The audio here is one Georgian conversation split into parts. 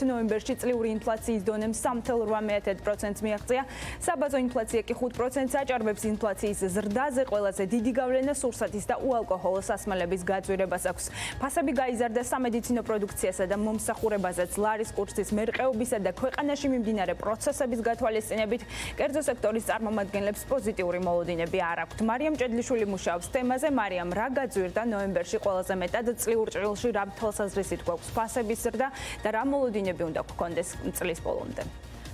აქვთ. ნოემბერში წლიური ინფლაციის დონემ 3.8%-ს მიაღწია. საბაზო ინფლაცია კი 5%-ს აჭარბებს. ინფლაციის ზრდაზე ყველაზე დიდი გავლენა სურსათის და უალკოჰოლო სასმელების გაძვირებას აქვს. ფასები გაიზარდა სამედიცინო პროდუქციასა და მომსახურებაზეც. ლარის კურსის მერყეობისა და ქვეყანაში მიმდინარე პროცესების გათვალისწინებით კერძო სექტორის წარმომადგენლებს პოზიტიური მოლოდინები არ აქვთ. მარიამ ჭედლიშვილი მუშაობს თემაზე. მარიამ, რა გაძვირდა ნოემბერში ყველაზე მეტად წლიურ ჭრილში, რა თვალსაზრისით გვაქვს ფასების ზრდა და რა მოლოდინები უნდა გქონდეს წლის ბოლომდე?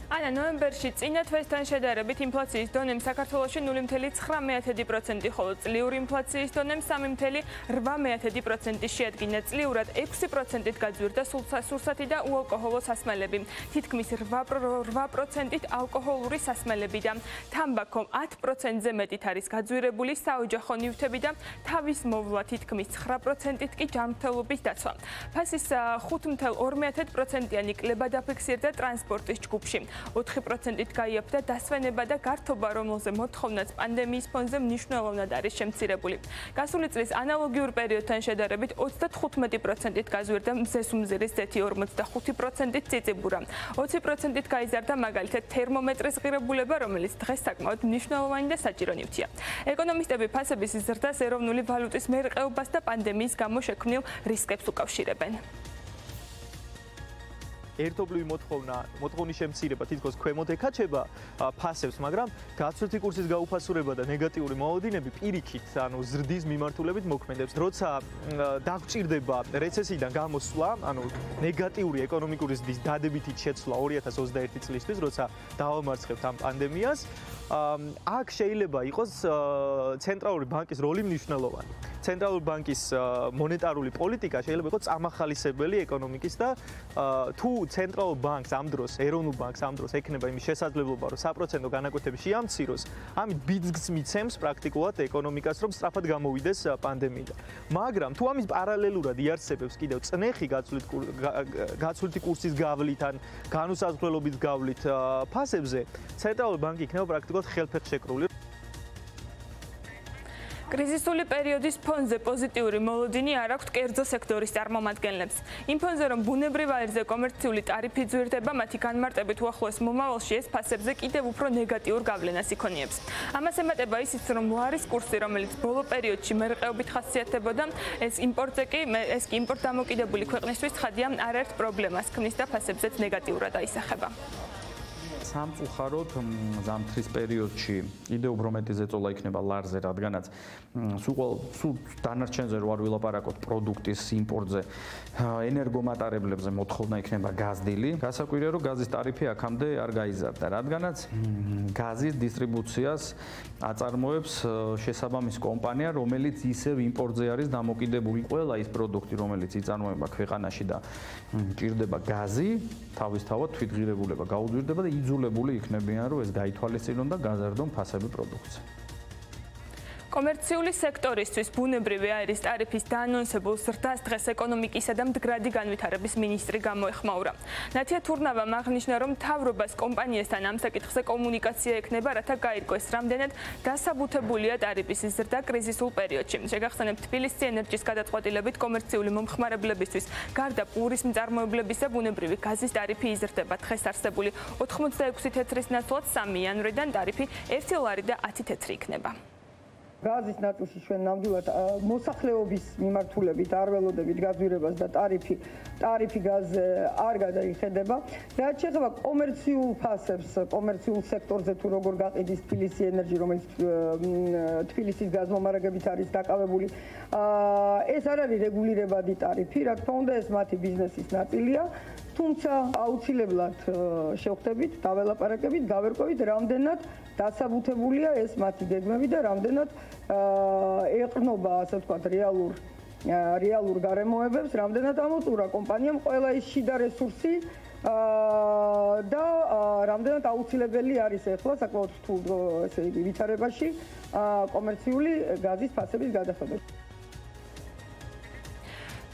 ანა, ნოემბერში წინა თვესთან შედარებით ინფლაციის დონემ საქართველოში 0.9%, ხოლო წლიური ინფლაციის დონემ 3.8% შეადგინა. წლიურად 6%-ით გაძვირდა სურსათი და უალკოჰოლო სასმელები, თითქმის 8%-ით ალკოჰოლური სასმელები და თამბაქო 10%-ზე მეტით არის გაძვირებული საოჯახო ნივთები და თავის მოვლა თითქმის 9%-ით კი ჯანმრთელობის დაცვა. ფასის 5.2%-იანი კლება დაფიქსირდა ტრანსპორტის ჯგუფში. 4%-ით გაიაფთა დასვენება და გართობა, რომელზე მოთხოვნაც პანდემიის ფონზე მნიშვნელოვნად არის შემცირებული. გასული წლის ანალოგიურ პერიოდთან შედარებით 35%-ით გაძვირდა მზესუმზირის ზეთი, 45%-ით წიწიბურა. 20%-ით გაიზარდა მაგალითად თერმომეტრის ღირებულება, რომელიც დღეს საკმაოდ მნიშვნელოვანი და საჭირო ნივთია. ეკონომისტები ფასების ზრდას ეროვნული ვალუტის მერყეობას და პანდემიის გამო შექმნილ რისკებს უკავშირებენ. ერთობლივი მოთხოვნის შემცირება თითქოს ქვემოთ ეკაჩება ფასებს, მაგრამ გაცვლითი კურსის გაუფასურება და ნეგატიური მოლოდინები პირიქით, ანუ ზრდის მიმართულებით მოქმედებს. როცა დაგვჭირდება რეცესიიდან გამოსვლა, ანუ ნეგატიური ეკონომიკური ზრდის დადებითი შეცვლა 2021 წლისთვის, როცა დავამარცხებთ ამ პანდემიას, აქ შეიძლება იყოს ცენტრალური ბანკის როლი მნიშვნელოვანი. ცენტრალური ბანკის მონეტარული პოლიტიკა შეიძლება იყოს წამახალისებელი ეკონომიკის და თუ ცენტრალურ ბანკს ამ დროს, ეროვნულ ბანკს ამ დროს ექნება იმის შესაძლებლობა, რომ საპროცენტო განაკვეთები შეამციროს, ამით ბიძგს მიცემს პრაქტიკულად ეკონომიკას, რომ სწრაფად გამოვიდეს პანდემიიდან. მაგრამ თუ ამის პარალელურად იარსებებს კიდევ წნეხი გაცვლითი კურსის გავლით ან განუსაზღვრელობის გავლით ფასებზე, ცენტრალური ბანკი იქნება პრაქტიკულად ხელფეხშეკრული. კრიზისული პერიოდის ფონზე პოზიტიური მოლოდინი არ აქვთ კერძო სექტორის წარმომადგენლებს. იმ ფონზე, რომ ბუნებრივ აირზე კომერციული ტარიფი ძვირდება, მათი განმარტებით უახლოეს მომავალში ეს ფასებზე კიდევ უფრო ნეგატიურ გავლენას იქონიებს. ამას ემატება ისიც, რომ ლარის კურსი, რომელიც ბოლო პერიოდში მერყეობით ხასიათდებოდა, ეს კი იმპორტ დამოკიდებული ქვეყნისთვის ხადია არაერთ პრობლემას ქმნის და ფასებზეც ნეგატიურად აისახება. სამწუხაროდ ზამთრის პერიოდში კიდევ უფრო მეტი ზეწოლა იქნება ლარზე, რადგანაც სულ დანარჩენზე რო არ ვილაპარაკოთ პროდუქტის იმპორტზე, ენერგომატარებლებზე მოთხოვნა იქნება გაზდილი. გასაკვირია, რომ გაზის ტარიფი აქამდე არ გაიზარდა, რადგანაც გაზის დისტრიბუციას აწარმოებს შესაბამის კომპანია, რომელიც ისევ იმპორტზე არის დამოკიდებული. ყველა ის პროდუქტი, რომელიც იწარმოება ქვეყანაში და ჭირდება გაზი, თავისთავად თვითღირებულება გაუძვირდება და იძულებული იქნებიან, რომ ეს გაითვალისწინონ და გაზარდონ ფასები პროდუქცია. კომერციული სექტორისთვის ბუნებრივი აირის ტარიფის დაანონსებულ ზრდას დღეს ეკონომიკისა და მდგრადი განვითარების მინისტრი გამოეხმაურა. ნათია თურნავამ აღნიშნა, რომ მთავრობას კომპანიასთან ამ საკითხზე კომუნიკაცია ექნება, რათა გაირკვეს, რამდენად დასაბუთებულია ტარიფის ზრდა კრიზისულ პერიოდში. შეგახსენებთ, თბილისის ენერგიის გადაწყვეტილებით კომერციული მომხმარებლებისთვის გარდა პურის მწარმოებლებისა ბუნებრივი გაზის ტარიფი იზრდება. დღეს არსებული 86 თეთრის ნაცვლად 3 იანვრიდან ტარიფი 1 ლარი და 10 თეთრი იქნება. გაზის ნაწილში ჩვენ ნამდვილად მოსახლეობის მიმართულებით არ ველოდებით გაძვირებას და ტარიფი გაზ არ გადაიხედება. რაც შეეხება კომერციულ ფასებს, კომერციულ სექტორზე თუ როგორ გაყიდის თბილისის ენერგი, რომელიც თბილისის გაზმომარაგებით არის დაკავებული, ეს არ არის რეგულირებადი ტარიფი, რა თქმა უნდა, ეს მათი ბიზნესის ნაწილია. თუმცა აუცილებლად შევხვდებით, დაველაპარაკებით, გავერკვევით, რამდენად დასაბუთებულია ეს მათი გეგმები და რამდენად ეყრდნობა, ასე ვთქვათ, რეალურ გარემოებებს, რამდენად ამოწურა კომპანიამ ყველა ის შიდა რესურსი და რამდენად აუცილებელი არის ახლა საკმაოდ რთულ ესე იგი ვითარებაში კომერციული გაზის ფასების გადახედვა.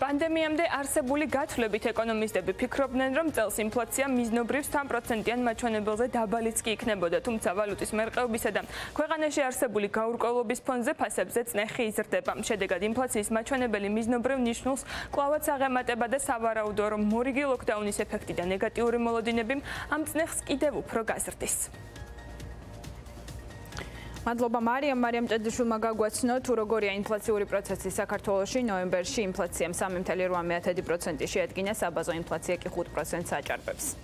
პანდემიამდე არსებული გათვლებით ეკონომისტები ფიქრობდნენ, რომ წელს ინფლაცია მიზნობრივ 3%-იან მაჩვენებელზე დაბალიც კი იქნებოდა, თუმცა ვალუტის მერყეობისა და ქვეყანაში არსებული გაურკვევლობის ფონზე ფასებზე წნეხი იზრდება. შედეგად ინფლაციის მაჩვენებელი მიზნობრივ ნიშნულს კვლავაც აღემატება და სავარაუდოა, რომ მორიგი ლოკდაუნის ეფექტი და ნეგატიური მოლოდინები ამ წნეხს კიდევ უფრო გაზრდის. მადლობა მარიამ ჭედიშვილმა გაგვაცნო თუ როგორია ინფლაციური პროცესი საქართველოში. ნოემბერში ინფლაციამ 3.8% შეადგინა, საბაზო ინფლაცია კი 5%-ს აჭარბებს.